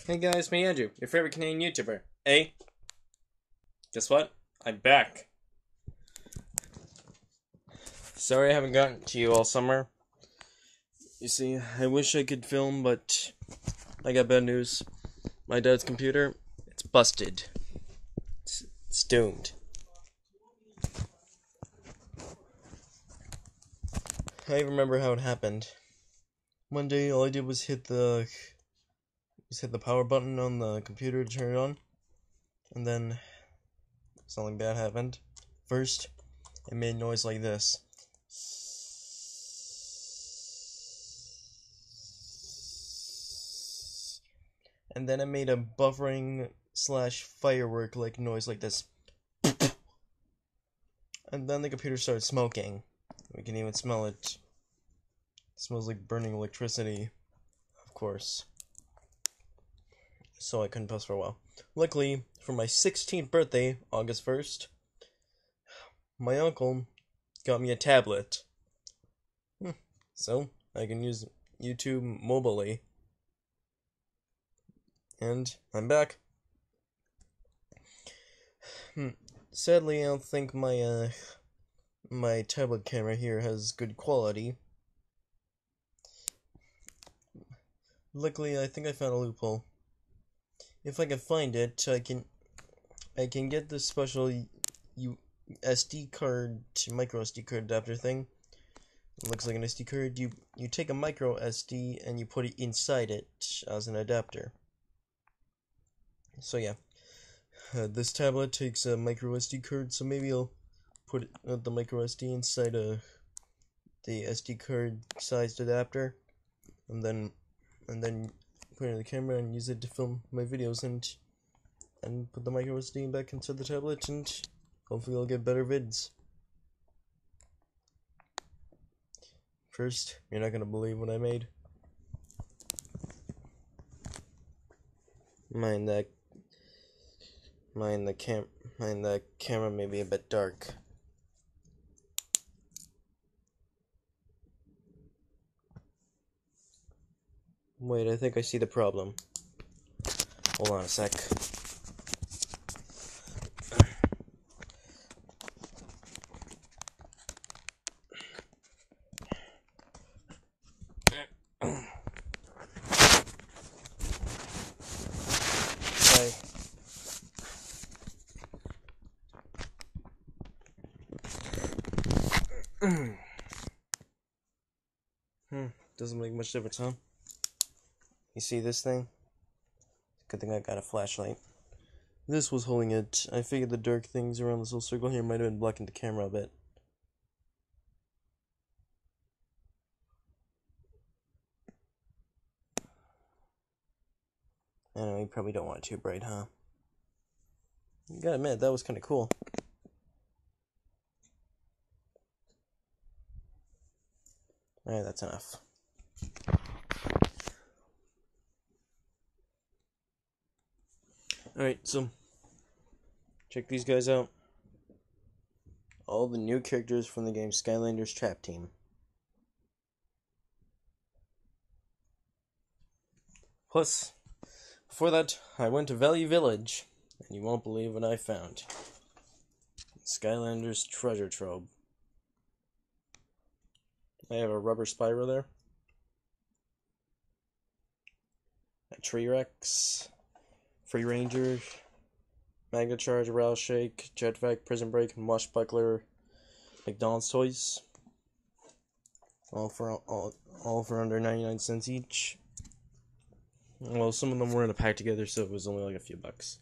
Hey guys, me Andrew, your favorite Canadian YouTuber. Hey, guess what? I'm back. Sorry I haven't gotten to you all summer. You see, I wish I could film, but I got bad news. My dad's computer, it's busted. It's doomed. I remember how it happened. One day, all I did was hit the power button on the computer to turn it on, and then something bad happened. First, it made noise like this. And then it made a buffering / firework like noise like this. And then the computer started smoking. We can even smell it. It smells like burning electricity, of course. So I couldn't post for a while. Luckily, for my 16th birthday, August 1st, my uncle got me a tablet. So I can use YouTube mobilely. And I'm back. Sadly, I don't think my my tablet camera here has good quality. Luckily, I think I found a loophole. If I can find it, I can get this special SD card to micro SD card adapter thing. It looks like an SD card. You take a micro SD and you put it inside it as an adapter. So yeah, this tablet takes a micro SD card, so maybe I'll put the micro SD inside the SD card sized adapter, and then put it in the camera and use it to film my videos, and put the micro SD back into the tablet, and hopefully I'll get better vids. First, you're not gonna believe what I made. Mind the camera may be a bit dark. Wait, I think I see the problem. Hold on a sec. Doesn't make much difference, huh? You see this thing? Good thing I got a flashlight. This was holding it. I figured the dark things around this little circle here might have been blocking the camera a bit. I know, you probably don't want it too bright, huh? You gotta admit, that was kinda cool. Alright, that's enough. Alright, so check these guys out. All the new characters from the game Skylanders Trap Team. Plus, before that, I went to Valley Village, and you won't believe what I found. Skylanders Treasure Trove. I have a rubber Spyro there. A Tree Rex. Free Ranger. Mega Charge, Rail Shake, Jetpack, Prison Break, Mushbuckler, McDonald's toys. All for under 99 cents each. Well, some of them were in a pack together, so it was only like a few bucks.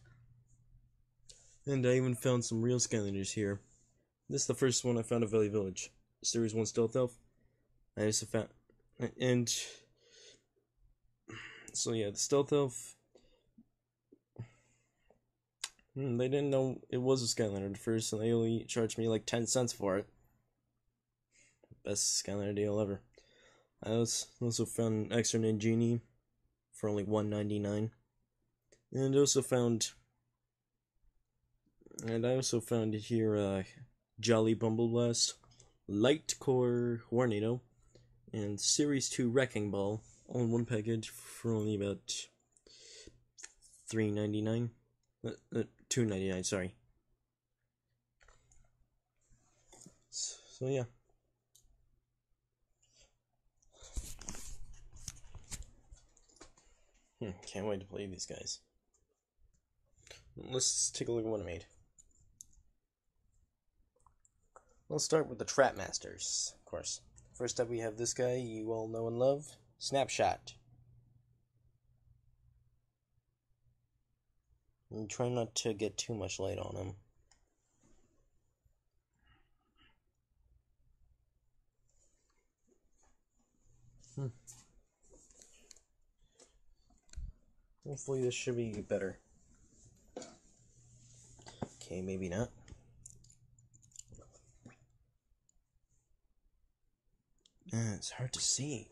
And I even found some real Skylanders here. This is the first one I found at Valley Village. Series 1 Stealth Elf. I also found... And... So yeah, the Stealth Elf... They didn't know it was a Skylander at first, and they only charged me like 10 cents for it. Best Skylander deal ever. I also found an extra Ninjini for only $1.99. And I also found here Jolly Bumbleblast, Light Core Hornado, and Series 2 Wrecking Ball all in one package for only about $3.99. $2.99. Sorry. So yeah. Can't wait to play these guys. Let's take a look at what I made. Let's start with the Trap Masters, of course. First up, we have this guy you all know and love, Snapshot. And try not to get too much light on him. Hopefully this should be better. Okay, maybe not. It's hard to see.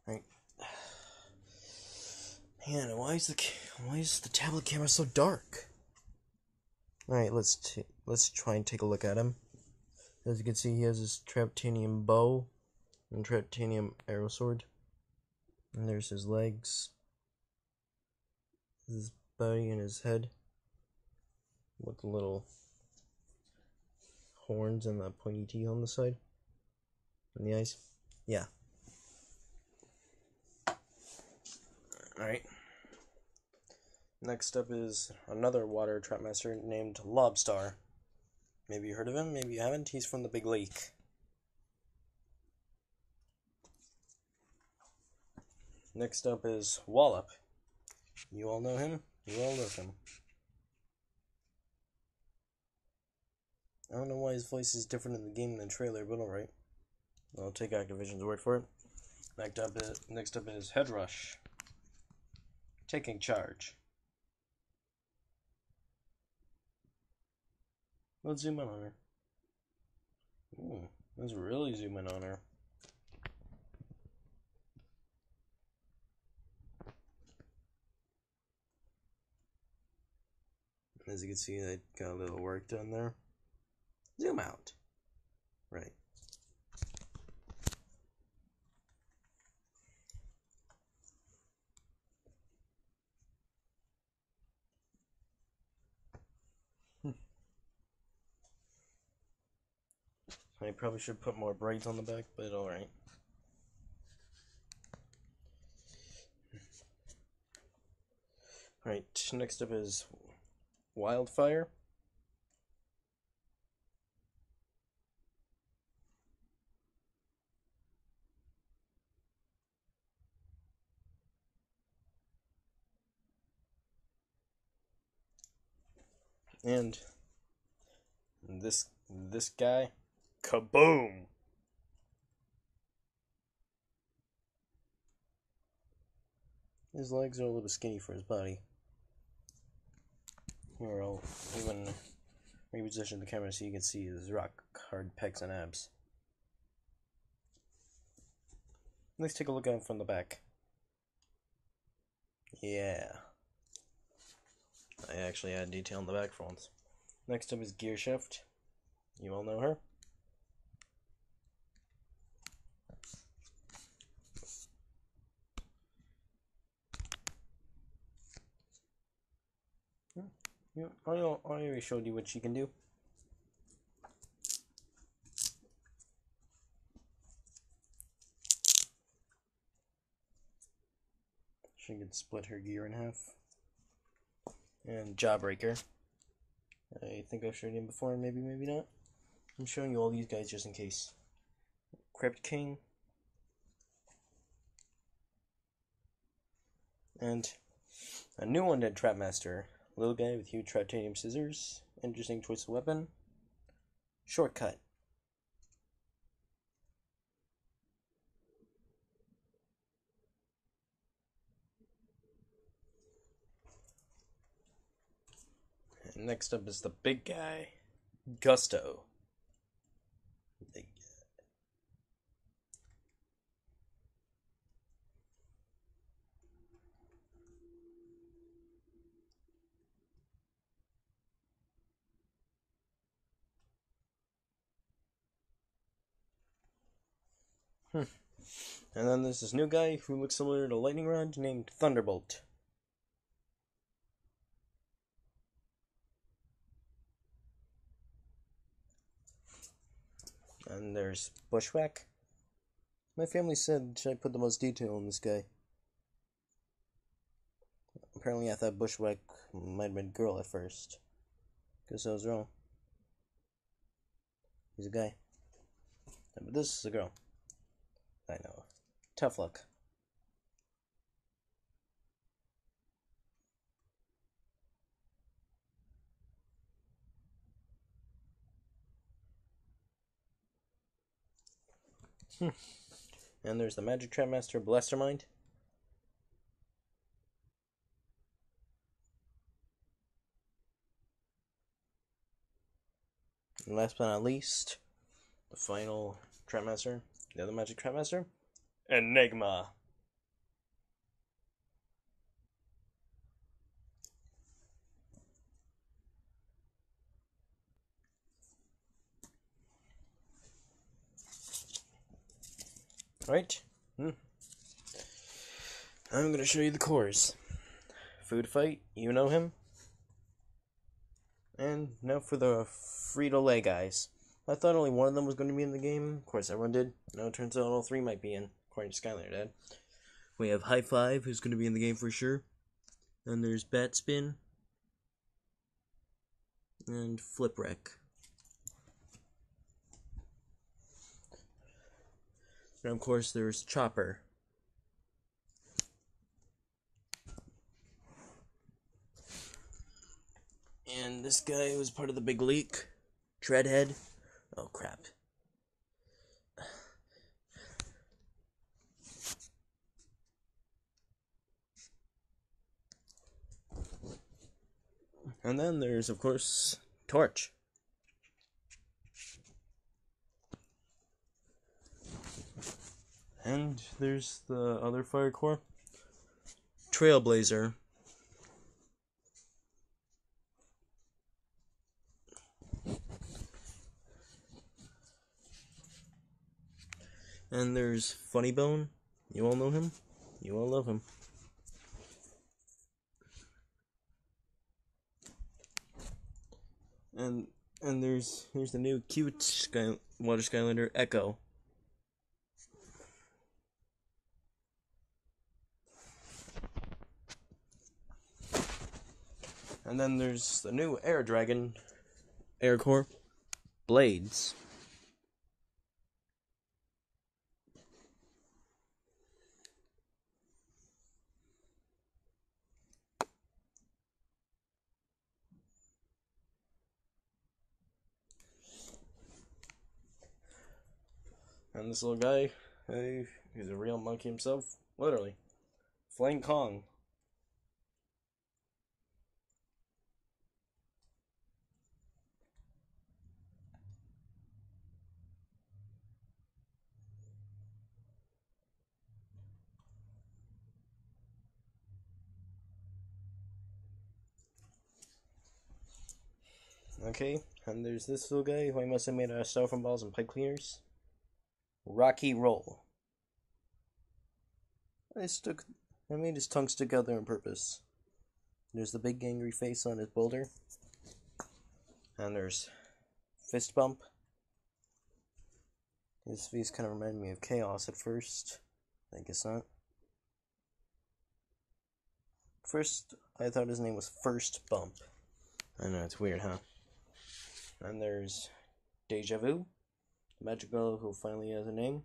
Right. Man, why is the tablet camera so dark? All right, let's try and take a look at him. As you can see, he has his Traptanium bow and Traptanium arrow sword. And there's his legs, his body, and his head with the little horns and the pointy teeth on the side and the eyes. Yeah. Alright. Next up is another water trap master named Lobstar. Maybe you heard of him, maybe you haven't. He's from the Big Lake. Next up is Wallop. You all know him? You all love him. I don't know why his voice is different in the game than the trailer, but alright. I'll take Activision's word for it. Next up is Headrush. Taking charge. Let's zoom in on her. Ooh, let's really zoom in on her. As you can see, I got a little work done there. Zoom out. Right. I probably should put more brights on the back, but alright. Alright, next up is Wildfire. And this guy, Kaboom! His legs are a little skinny for his body. Here, I'll even reposition the camera so you can see his rock hard pecs and abs. Let's take a look at him from the back. Yeah. I actually had detail on the back for once. Next up is Gearshift. You all know her. Yeah, I already showed you what she can do. She can split her gear in half. And Jawbreaker. I think I've showed him before, maybe not. I'm showing you all these guys just in case. Crypt King. And a new one at Trapmaster. Little guy with huge Traptanium scissors. Interesting choice of weapon. Shortcut. And next up is the big guy. Gusto. Big. And then there's this new guy who looks similar to Lightning Rod named Thunderbolt. And there's Bushwhack. My family said I put the most detail in this guy. Apparently I thought Bushwhack might have been a girl at first. Guess I was wrong. He's a guy. But this is a girl. I know. Tough luck. And there's the Magic Trap Master Blastermind. And last but not least, the final Trap Master, the other Magic Trap Master, Enigma. Right? I'm going to show you the cores. Food Fight, you know him. And now for the Frito-Lay guys. I thought only one of them was going to be in the game. Of course, everyone did. Now it turns out all three might be in, according to Skylander Dad. We have High Five, who's going to be in the game for sure. And there's Bat Spin. And Flip Wreck. And of course, there's Chopper. And this guy was part of the big leak. Dreadhead. Oh, crap. And then there's, of course, Torch. And there's the other Fire Core. Trailblazer. And there's Funny Bone. You all know him. You all love him. And there's the new cute Water Skylander, Echo. And then there's the new Air Dragon, Air Core, Blades. And this little guy, he's a real monkey himself, literally. Flame Kong. Okay, and there's this little guy who I must have made out of styrofoam balls and pipe cleaners. Rocky Roll. I made his tongue stick out there on purpose. There's the big angry face on his boulder. And there's Fist Bump. His face kind of reminded me of Chaos at first. I guess not. First, I thought his name was First Bump. I know, it's weird, huh? And there's Deja Vu, the magic girl who finally has a name.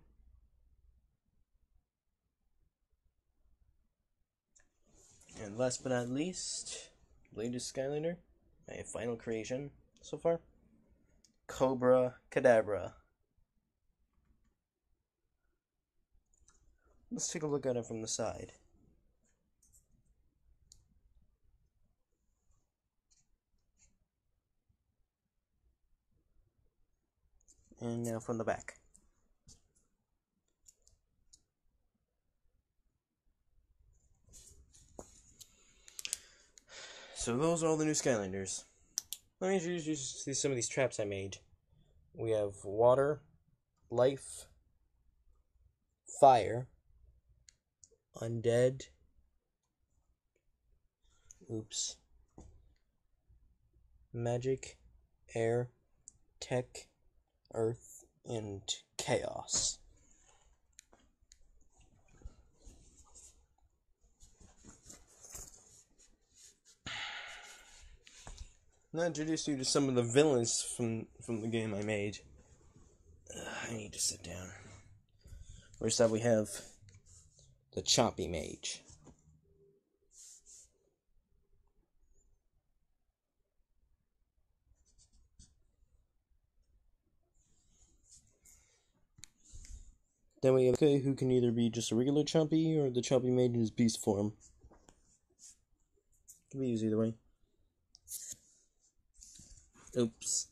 And last but not least, latest Skylander, my final creation so far, Cobra Cadabra. Let's take a look at it from the side. And now from the back. So those are all the new Skylanders. Let me introduce you to some of these traps I made. We have Water, Life, fire, undead, magic, air, tech, earth, and chaos. I'll introduce you to some of the villains from the game I made. I need to sit down. First up we have the Choppy Mage. Then we have the guy who can either be just a regular Choppy or the Choppy Mage in his beast form. Can be used either way. Oops.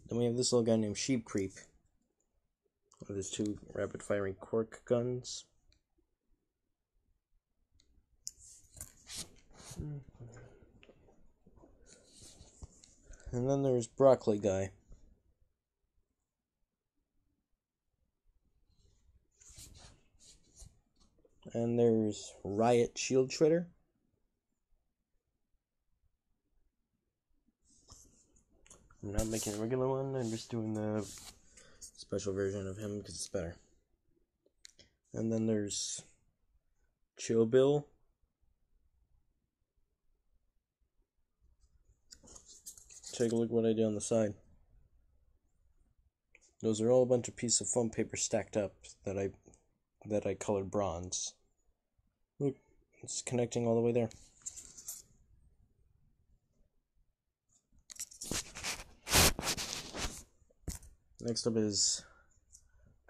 Then we have this little guy named Sheep Creep with his two rapid-firing cork guns. And then there's Broccoli Guy. And there's Riot Shield Shredder. I'm not making a regular one, I'm just doing the special version of him because it's better. And then there's Chill Bill. Take a look at what I did on the side. Those are all a bunch of pieces of foam paper stacked up that I colored bronze. Look, it's connecting all the way there. Next up is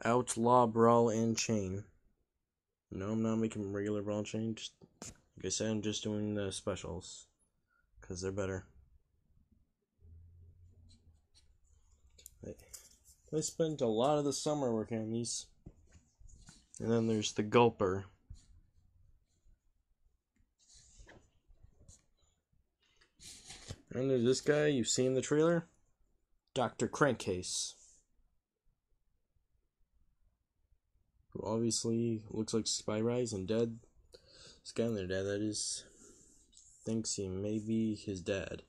Outlaw Brawl and Chain. No, I'm not making regular Brawl and Chain. Just, like I said, I'm just doing the specials because they're better. I spent a lot of the summer working on these. And then there's the Gulper. And there's this guy you've seen in the trailer, Dr. Crankcase, who obviously looks like Spyrise and dead. This guy in there, dad, that is, thinks he may be his dad.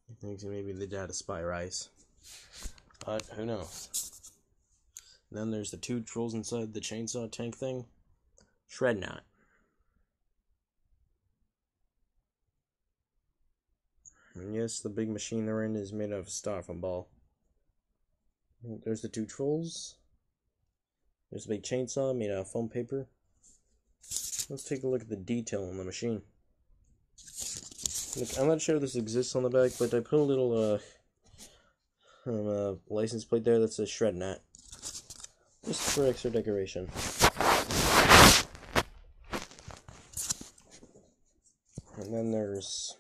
He thinks he may be the dad of Spyrise, but who knows. And then there's the two trolls inside the chainsaw tank thing, Shredknot. And yes, the big machine they're in is made out of styrofoam ball. There's the two trolls. There's a big chainsaw made out of foam paper. Let's take a look at the detail on the machine. Look, I'm not sure if this exists on the back, but I put a little license plate there that says Shredknot, just for extra decoration. And then there's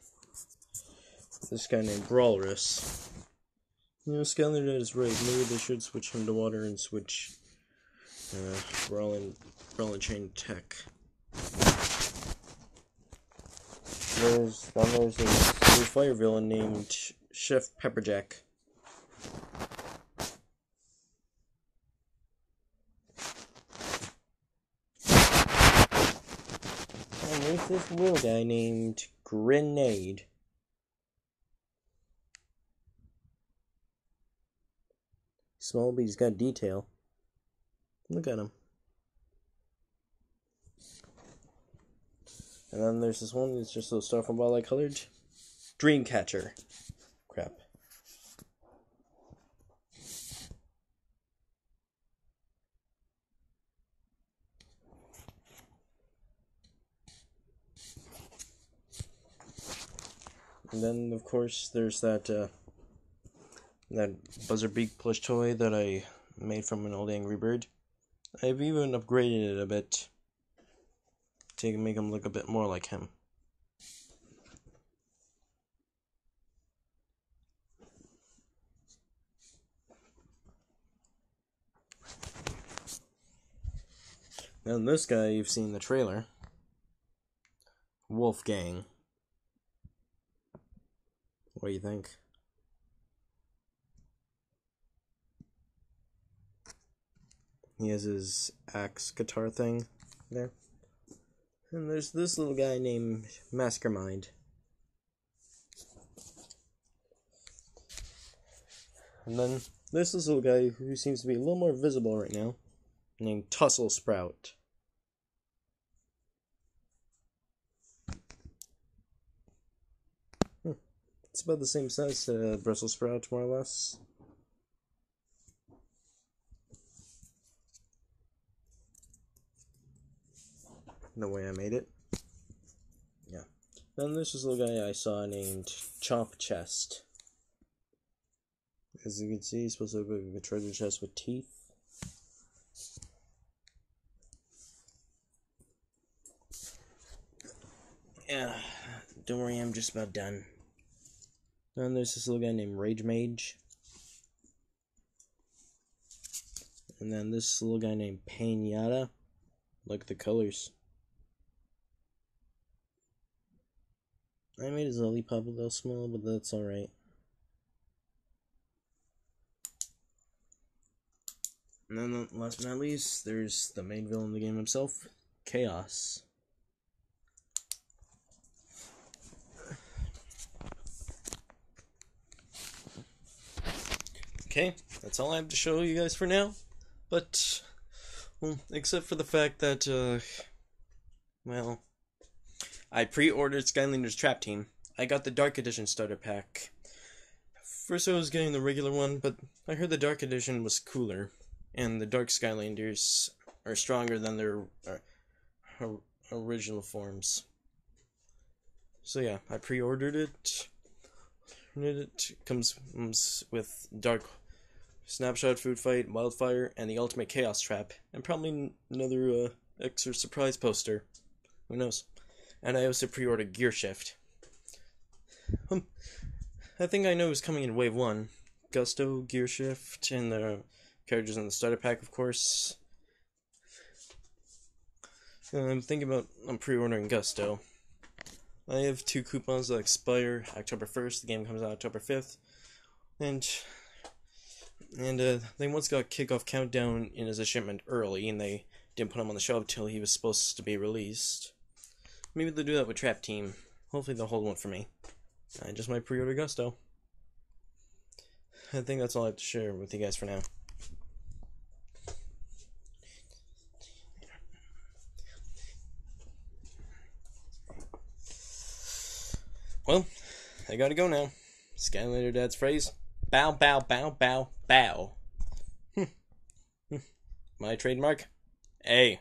this guy named Brawlrus. You know, Skylar did is right. Maybe they should switch him to water and switch Brawl and Chain tech. There's a new fire villain named Chef Pepperjack. And there's this little guy named Grenade. Small, but he's got detail. Look at him. And then there's this one that's just a styrofoam ball I colored. Dreamcatcher. Crap. And then, of course, there's that Buzzard Beak plush toy that I made from an old Angry Bird. I've even upgraded it a bit to make him look a bit more like him. Then this guy you've seen in the trailer. Wolfgang. What do you think? He has his axe guitar thing there. And there's this little guy named Mastermind. And then there's this little guy who seems to be a little more visible right now, named Tussle Sprout. It's about the same size to Brussels sprout, more or less. The way I made it. Yeah. Then there's this little guy I saw named Chomp Chest. As you can see, he's supposed to look like a treasure chest with teeth. Yeah, don't worry, I'm just about done. Then there's this little guy named Rage Mage. And then this little guy named Painata. Look at the colors. I made his lollipop a little small, but that's alright. And then last but not least, there's the main villain of the game himself, Chaos. Okay, that's all I have to show you guys for now. But, well, except for the fact that, well, I pre-ordered Skylanders Trap Team. I got the Dark Edition starter pack. First I was getting the regular one, but I heard the Dark Edition was cooler. And the Dark Skylanders are stronger than their original forms. So yeah, I pre-ordered it. It comes with Dark Snapshot, Food Fight, Wildfire, and the Ultimate Chaos Trap. And probably another extra surprise poster. Who knows? And I also pre-ordered Gear Shift. I think I know who's coming in Wave 1. Gusto, Gear Shift, and the characters in the starter pack, of course. I'm thinking about pre-ordering Gusto. I have 2 coupons that expire October 1st. The game comes out October 5th. And they once got Kickoff Countdown in as a shipment early, and they didn't put him on the shelf till he was supposed to be released. Maybe they'll do that with Trap Team. Hopefully they'll hold one for me. I just might pre-order Gusto. I think that's all I have to share with you guys for now. Well, I gotta go now. Skylander Dad's phrase, bow, bow, bow, bow, bow. My trademark, A.